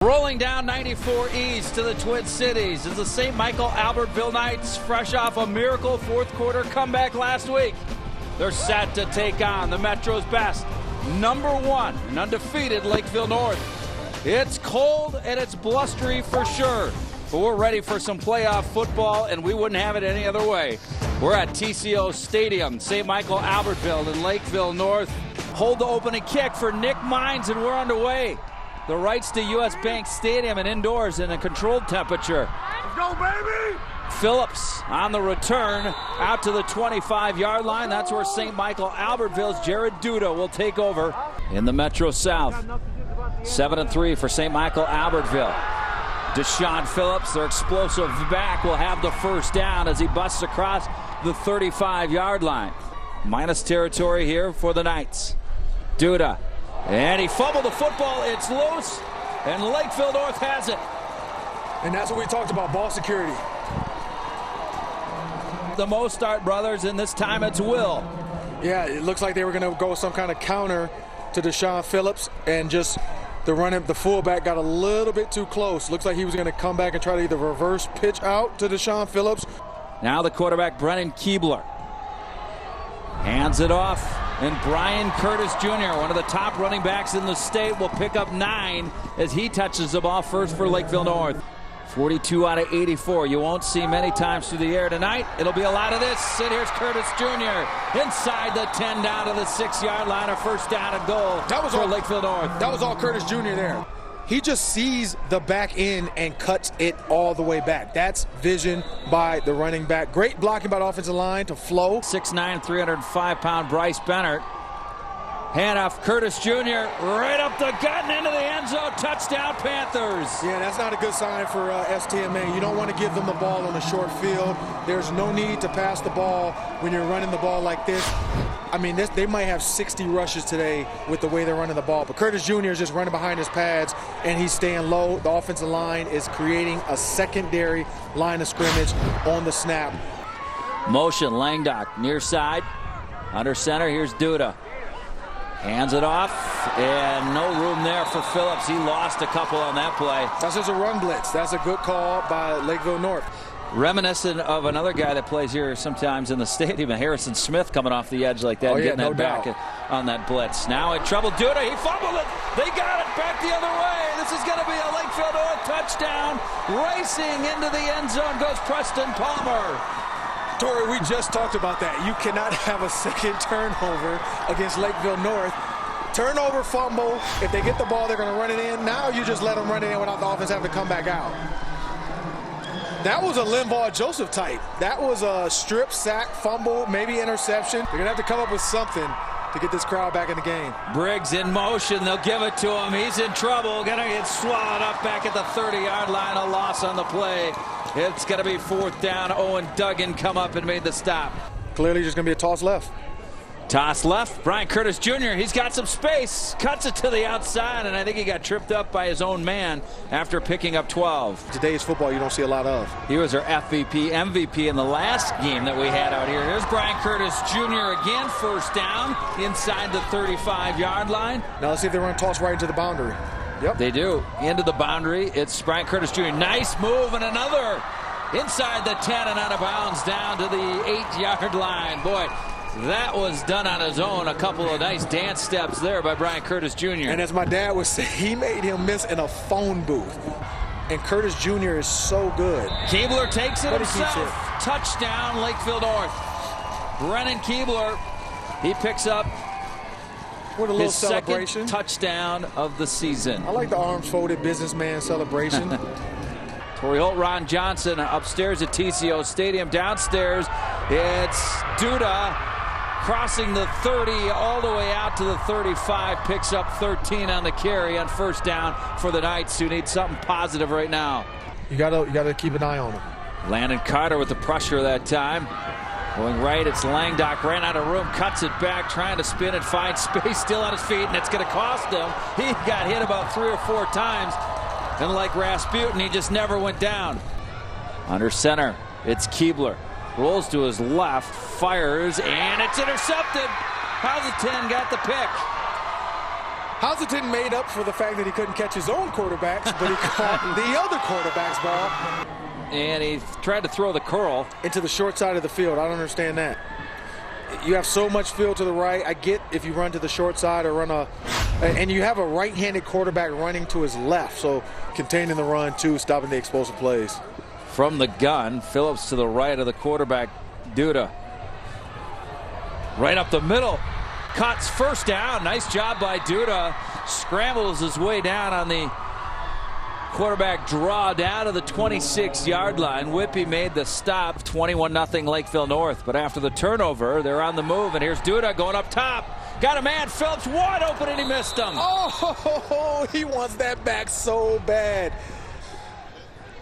Rolling down 94 East to the Twin Cities is the St. Michael-Albertville Knights, fresh off a miracle fourth quarter comeback last week. They're set to take on the Metro's best, #1 and undefeated Lakeville North. It's cold and it's blustery for sure, but we're ready for some playoff football, and we wouldn't have it any other way. We're at TCO Stadium, St. Michael-Albertville in Lakeville North. Hold the opening kick for Nick Mines, and we're underway. The rights to U.S. Bank Stadium and indoors in a controlled temperature. Let's go, baby! Phillips on the return out to the 25-yard line. That's where St. Michael-Albertville's Jared Duda will take over in the Metro South. 7-3 for St. Michael-Albertville. Deshaun Phillips, their explosive back, will have the first down as he busts across the 35-yard line. Minus territory here for the Knights. Duda. And he fumbled the football. It's loose, and Lakeville North has it. And that's what we talked about, ball security. The Mostart brothers, and this time it's Will. Yeah, it looks like they were going to go some kind of counter to Deshaun Phillips, and just the fullback got a little bit too close. Looks like he was going to come back and try to either reverse pitch out to Deshaun Phillips. Now the quarterback, Brennan Keebler, hands it off. And Brian Curtis Jr., one of the top running backs in the state, will pick up 9 as he touches the ball first for Lakeville North. 42 out of 84. You won't see many times through the air tonight. It'll be a lot of this. And here's Curtis Jr. inside the 10 down to the 6-yard line. A first down and goal for Lakeville North. That was all Curtis Jr. there. He just sees the back end and cuts it all the way back. That's vision by the running back. Great blocking by the offensive line to flow. 6'9", 305-pound Bryce Bennett. Handoff, Curtis Jr. right up the gut and into the end zone. Touchdown, Panthers. Yeah, that's not a good sign for STMA. You don't want to give them the ball on a short field. There's no need to pass the ball when you're running the ball like this. I mean, they might have 60 rushes today with the way they're running the ball. But Curtis Jr. is just running behind his pads, and he's staying low. The offensive line is creating a secondary line of scrimmage on the snap. Motion, Langdock, near side. Under center, here's Duda. Hands it off, and no room there for Phillips. He lost a couple on that play. That's just a run blitz. That's a good call by Lakeville North. Reminiscent of another guy that plays here sometimes in the stadium, Harrison Smith, coming off the edge like that and getting that back on that blitz. Now in trouble, Duda, he fumbled it. They got it back the other way. This is going to be a Lakeville North touchdown. Racing into the end zone goes Preston Palmer. Tori, we just talked about that. You cannot have a second turnover against Lakeville North. Turnover, fumble. If they get the ball, they're going to run it in. Now you just let them run it in without the offense having to come back out. That was a Linval Joseph type. That was a strip, sack, fumble, maybe interception. They're going to have to come up with something to get this crowd back in the game. Briggs in motion. They'll give it to him. He's in trouble. Going to get swallowed up back at the 30-yard line. A loss on the play. It's going to be 4th down. Owen Duggan come up and made the stop. Clearly just going to be a toss left. Toss left. Brian Curtis Jr. He's got some space. Cuts it to the outside, and I think he got tripped up by his own man after picking up 12. Today's football you don't see a lot of. He was our MVP in the last game that we had out here. Here's Brian Curtis Jr. again. First down inside the 35-yard line. Now let's see if they run toss right into the boundary. Yep. They do. Into the boundary. It's Brian Curtis Jr. Nice move, and another inside the 10 and out of bounds down to the 8-yard line. Boy, that was done on his own. A couple of nice dance steps there by Brian Curtis Jr. And as my dad would say, he made him miss in a phone booth. And Curtis Jr. is so good. Keebler takes it himself. Touchdown, Lakeville North. Brennan Keebler, he picks up with a little his celebration. Second touchdown of the season. I like the arms folded businessman celebration. Torrey Holt, Ron Johnson upstairs at TCO Stadium. Downstairs, it's Duda crossing the 30 all the way out to the 35. Picks up 13 on the carry on first down for the Knights, who need something positive right now. You gotta keep an eye on him. Landon Carter with the pressure that time. Going right, it's Langdock, ran out of room, cuts it back, trying to spin and find space, still on his feet, and it's going to cost him. He got hit about 3 or 4 times, and like Rasputin, he just never went down. Under center, it's Keebler. Rolls to his left, fires, and it's intercepted. How's the 10 got the pick? Hazelton made up for the fact that he couldn't catch his own quarterbacks, but he caught the other quarterback's ball. And he tried to throw the curl into the short side of the field. I don't understand that. You have so much field to the right. I get if you run to the short side or and you have a right-handed quarterback running to his left, so containing the run too, stopping the explosive plays. From the gun, Phillips to the right of the quarterback, Duda. Right up the middle. Cuts first down. Nice job by Duda. Scrambles his way down on the quarterback draw down to the 26-yard line. Whippy made the stop. 21-0 Lakeville North. But after the turnover, they're on the move. And here's Duda going up top. Got a man. Phillips wide open, and he missed him. Oh, he wants that back so bad.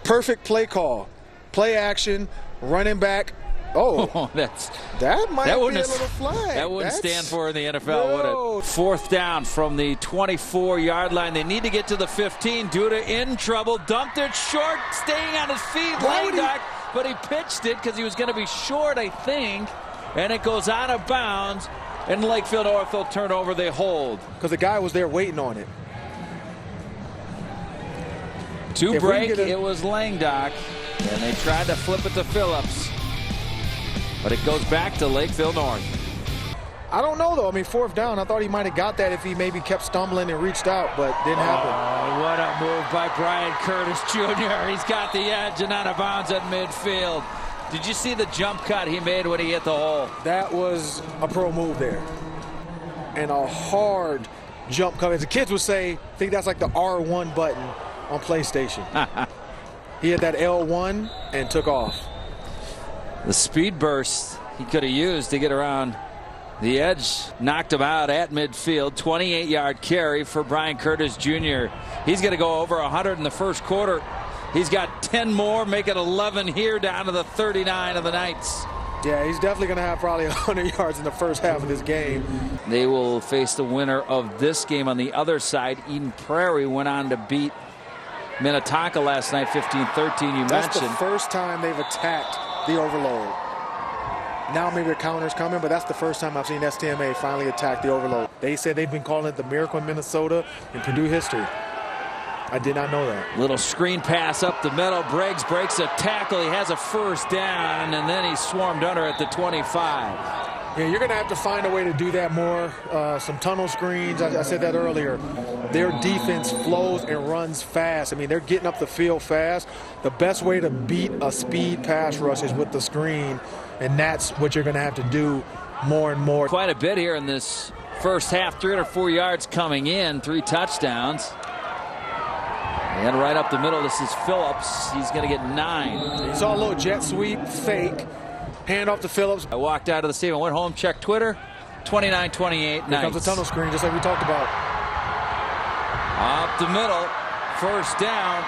Perfect play call. Play action. Running back. Oh, that might be a little flag. That wouldn't stand for in the NFL, would it? Fourth down from the 24-yard line. They need to get to the 15. Duda in trouble. Dumped it short, staying on his feet. Laying back, but he pitched it because he was going to be short, I think. And it goes out of bounds. And Lakeville North will turn over. They hold. Because the guy was there waiting on it. To break, it was Langdock. And they tried to flip it to Phillips. But it goes back to Lakeville North. I don't know, though. I mean, fourth down, I thought he might have got that if he maybe kept stumbling and reached out, but didn't happen. Oh, what a move by Brian Curtis Jr. He's got the edge and out of bounds at midfield. Did you see the jump cut he made when he hit the hole? That was a pro move there. And a hard jump cut. As the kids would say, I think that's like the R1 button on PlayStation. He hit that L1 and took off. The speed burst he could have used to get around the edge knocked him out at midfield. 28-yard carry for Brian Curtis Jr. He's going to go over 100 in the first quarter. He's got 10 more, make it 11 here down to the 39 of the Knights. Yeah, he's definitely going to have probably 100 yards in the first half of this game. They will face the winner of this game on the other side. Eden Prairie went on to beat Minnetonka last night, 15-13. That's the first time they've attacked the overload. Now maybe a counter's coming, but that's the first time I've seen STMA finally attack the overload. They said they've been calling it the miracle in Minnesota in Purdue history. I did not know that. Little screen pass up the middle. Briggs breaks a tackle. He has a first down, and then he's swarmed under at the 25. Yeah, you're going to have to find a way to do that more. Some tunnel screens. I said that earlier. Their defense flows and runs fast. I mean, they're getting up the field fast. The best way to beat a speed pass rush is with the screen, and that's what you're going to have to do more and more. Quite a bit here in this first half. 304 yards coming in, 3 touchdowns. And right up the middle, this is Phillips. He's going to get 9. He saw a little jet sweep, fake. Hand off to Phillips. I walked out of the stadium, went home, checked Twitter. 29-28 Knights. Here comes a tunnel screen, just like we talked about. Up the middle, first down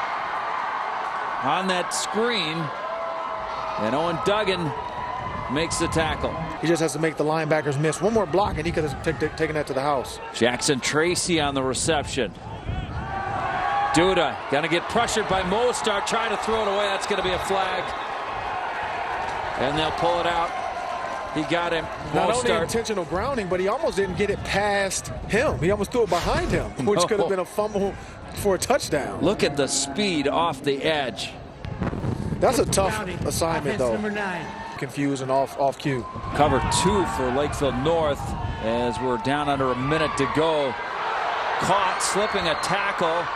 on that screen. And Owen Duggan makes the tackle. He just has to make the linebackers miss. One more block, and he could have taken that to the house. Jackson Tracy on the reception. Duda going to get pressured by Mostart, trying to throw it away. That's going to be a flag. And they'll pull it out. He got him. Not only intentional grounding, but he almost didn't get it past him. He almost threw it behind him, which could have been a fumble for a touchdown. Look at the speed off the edge. That's a tough assignment, though. Number 9. Confused and off cue. Cover 2 for Lakeville North as we're down under a minute to go. Caught slipping a tackle.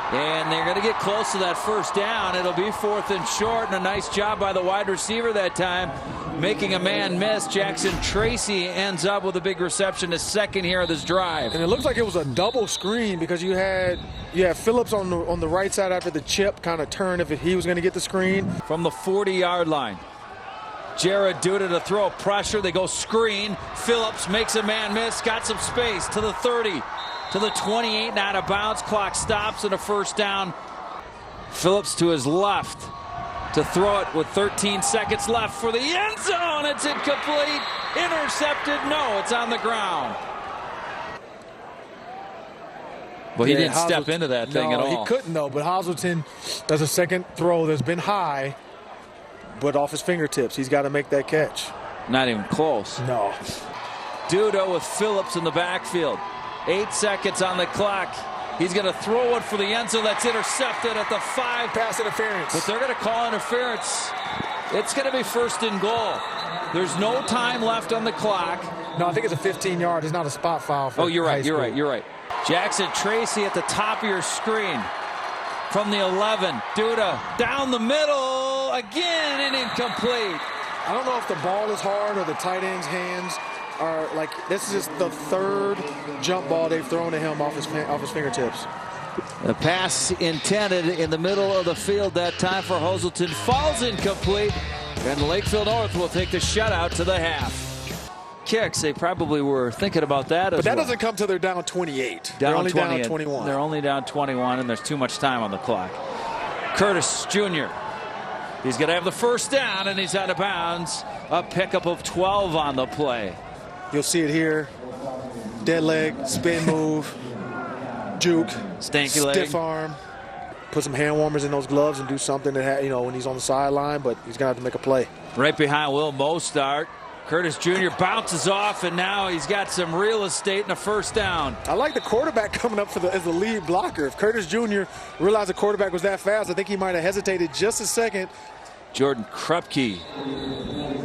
And they're going to get close to that first down. It'll be 4th and short, and a nice job by the wide receiver that time, making a man miss. Jackson Tracy ends up with a big reception, his second here of this drive. And it looks like it was a double screen because you had Phillips on the right side after the chip kind of turn if he was going to get the screen. From the 40-yard line, Jared Duda to throw pressure. They go screen. Phillips makes a man miss, got some space to the 30. To the 28, and out of bounds. Clock stops and a first down. Phillips to his left to throw it with 13 seconds left for the end zone. It's incomplete. Intercepted. No, it's on the ground. Well, he didn't step into that thing at all. He couldn't, though. But Hazelton does a second throw that's been high, but off his fingertips. He's got to make that catch. Not even close. No. Duda with Phillips in the backfield. 8 seconds on the clock. He's going to throw it for the end zone. That's intercepted at the 5. Pass interference. But they're going to call interference. It's going to be first and goal. There's no time left on the clock. No, I think it's a 15-yard. It's not a spot foul. For you're right. You're right. Jackson Tracy at the top of your screen. From the 11, Duda down the middle again and incomplete. I don't know if the ball is hard or the tight end's hands are like, this is just the 3rd jump ball they've thrown to him off his fingertips. The pass intended in the middle of the field that time for Hoselton falls incomplete, and Lakeville North will take the shutout to the half. Kicks, they probably were thinking about that as well. But that doesn't come till they're down 28. They're only down 21. They're only down 21, and there's too much time on the clock. Curtis Jr. He's going to have the first down, and he's out of bounds. A pickup of 12 on the play. You'll see it here. Dead leg, spin move, juke, stanky leg, stiff arm. Put some hand warmers in those gloves and do something that, when he's on the sideline, but he's going to have to make a play. Right behind Will Mostart. Curtis Jr. bounces off, and now he's got some real estate and a first down. I like the quarterback coming up as the lead blocker. If Curtis Jr. realized the quarterback was that fast, I think he might have hesitated just a second. Jordan Krupke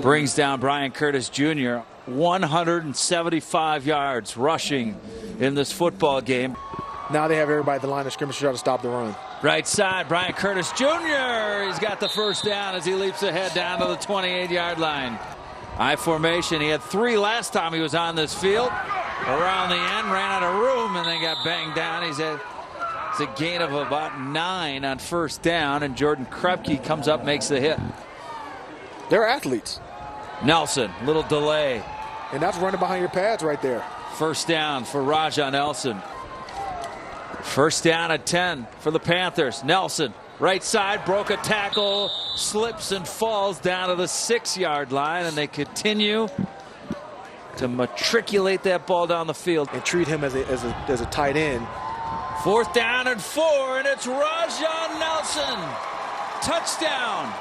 brings down Brian Curtis Jr. 175 yards rushing in this football game. Now they have everybody at the line of scrimmage to try to stop the run. Right side, Brian Curtis Jr. He's got the first down as he leaps ahead down to the 28-yard line. I formation. He had 3 last time he was on this field. Around the end, ran out of room, and then got banged down. It's a gain of about 9 on first down, and Jordan Krupke comes up, makes the hit. They're athletes. Nelson, little delay. And that's running behind your pads right there. First down for Raja Nelson. First down at 10 for the Panthers. Nelson. Right side, broke a tackle, slips and falls down to the 6-yard line, and they continue to matriculate that ball down the field. And treat him as a tight end. 4th down and 4, and it's Raja Nelson. Touchdown,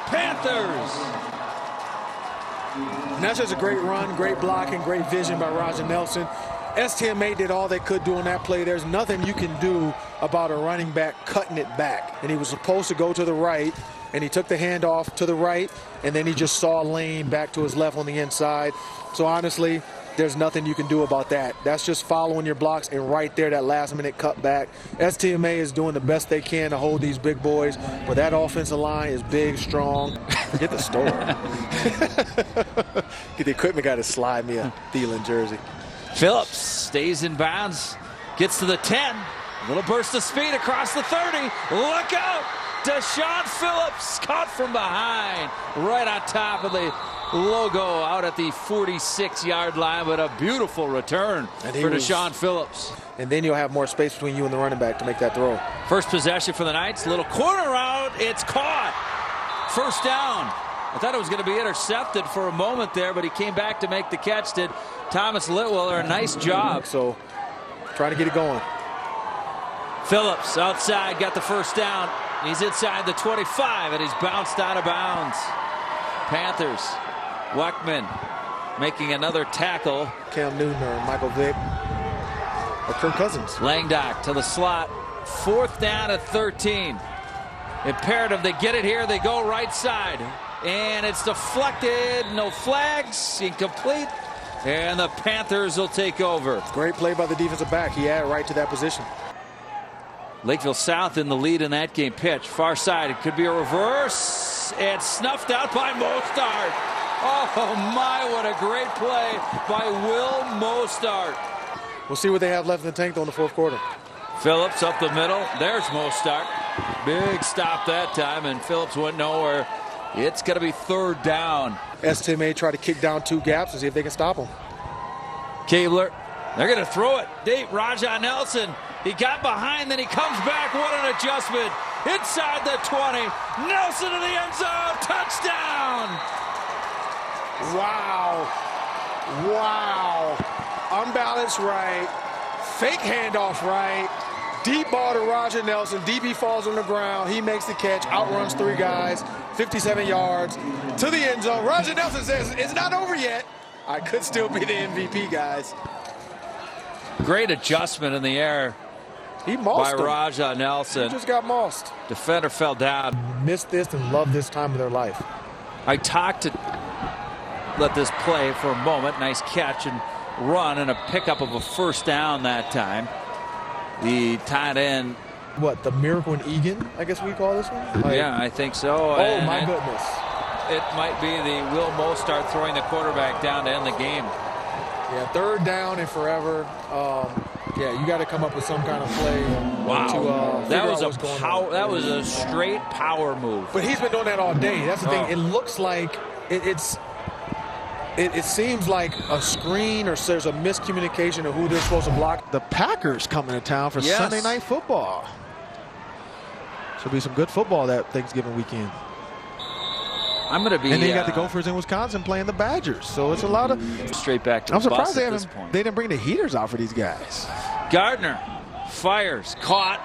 Panthers. And that's just a great run, great block, and great vision by Raja Nelson. STMA did all they could do on that play. There's nothing you can do about a running back cutting it back. And he was supposed to go to the right, and he took the handoff to the right, and then he just saw a lane back to his left on the inside. So honestly, there's nothing you can do about that. That's just following your blocks, and right there, that last-minute cutback. STMA is doing the best they can to hold these big boys, but that offensive line is big, strong. Forget the store. Get the equipment guy to slide me a Thielen jersey. Phillips stays in bounds, gets to the 10. A little burst of speed across the 30. Look out! Deshaun Phillips caught from behind, right on top of the logo out at the 46-yard line, but a beautiful return for Deshaun Phillips. And then you'll have more space between you and the running back to make that throw. First possession for the Knights. Little corner route. It's caught. First down. I thought it was going to be intercepted for a moment there, but he came back to make the catch. Did Thomas Litwiller. A nice job. So trying to get it going. Phillips outside, got the first down. He's inside the 25, and he's bounced out of bounds. Panthers. Weckman making another tackle. Cam Newton or Michael Vick or Kirk Cousins. Langdock to the slot. 4th down at 13. Imperative they get it here. They go right side. And it's deflected. No flags. Incomplete. And the Panthers will take over. Great play by the defensive back. He had right to that position. Lakeville South in the lead in that game. Pitch. Far side. It could be a reverse. And snuffed out by Mostart. Oh, my, what a great play by Will Mostart. We'll see what they have left in the tank, though, in the 4th quarter. Phillips up the middle. There's Mostart. Big stop that time, and Phillips went nowhere. It's going to be 3rd down. STMA try to kick down 2 gaps and see if they can stop him. Kabler. They're going to throw it deep. Raja Nelson. He got behind, then he comes back. What an adjustment. Inside the 20. Nelson to the end zone. Touchdown. Wow. Wow. Unbalanced right. Fake handoff right. Deep ball to Raja Nelson. DB falls on the ground. He makes the catch. Outruns 3 guys. 57 yards to the end zone. Raja Nelson says, it's not over yet. I could still be the MVP, guys. Great adjustment in the air He by mossed him. Raja Nelson. He just got mossed. Defender fell down. Missed this and loved this time of their life. I talked to let this play for a moment. Nice catch and run and a pickup of a first down that time. The tight end. What, the miracle in Eagan, I guess we call this one? Like, Yeah, I think so. Oh, And my goodness. It might be the Will Mostert throwing the quarterback down to end the game. Yeah, third down and forever. Yeah, you got to come up with some kind of play. Wow, To, that was figure out what's going a on. that was a straight power move. But he's been doing that all day. That's the thing. Oh. It looks like it seems like a screen or there's a miscommunication of who they're supposed to block. The Packers coming to town for Yes. Sunday Night Football. Should be some good football that Thanksgiving weekend. I'm going to be. And then you got the Gophers in Wisconsin playing the Badgers. So it's a lot of. Straight back to I'm the bus surprised at this point. they didn't bring the heaters out for these guys. Gardner fires, caught,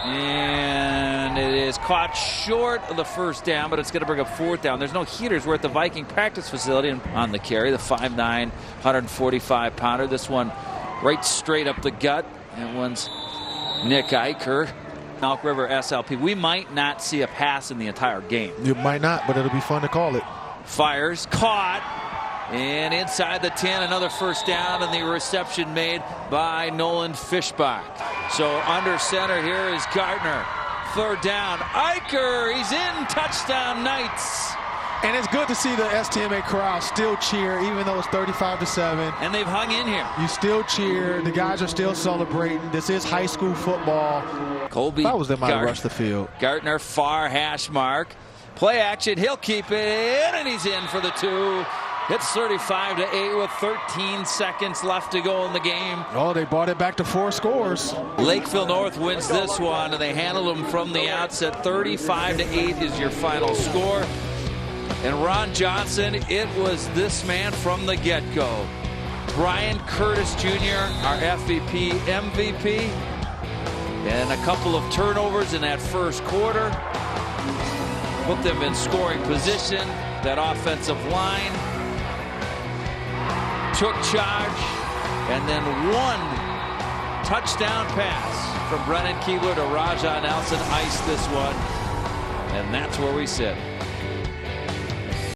and it is caught short of the first down, but it's going to bring up fourth down. There's no heaters. We're at the Viking practice facility and on the carry, the 5'9", 145-pounder. This one right straight up the gut. That one's Nick Eicher. Elk River SLP. We might not see a pass in the entire game. You might not, but it'll be fun to call it. Fires, caught, and inside the 10, another first down, and the reception made by Nolan Fishbach. So under center here is Gardner. Third down, Eicher, he's in, touchdown Knights. And it's good to see the STMA crowd still cheer, even though it's 35-7. And they've hung in here. You still cheer. The guys are still celebrating. This is high school football. Colby If I was them, I'd rush the field. Gardner, far hash mark. Play action, he'll keep it in, and he's in for the 2. It's 35-8 with 13 seconds left to go in the game. Oh, they brought it back to 4 scores. Lakeville North wins this one, and they handled them from the outset. 35-8 is your final score. And Ron Johnson, it was this man from the get-go. Brian Curtis Jr., our FVP, MVP, and a couple of turnovers in that first quarter. Put them in scoring position. That offensive line took charge, and then one touchdown pass from Brennan Keebler to Raja Nelson iced this one. And that's where we sit.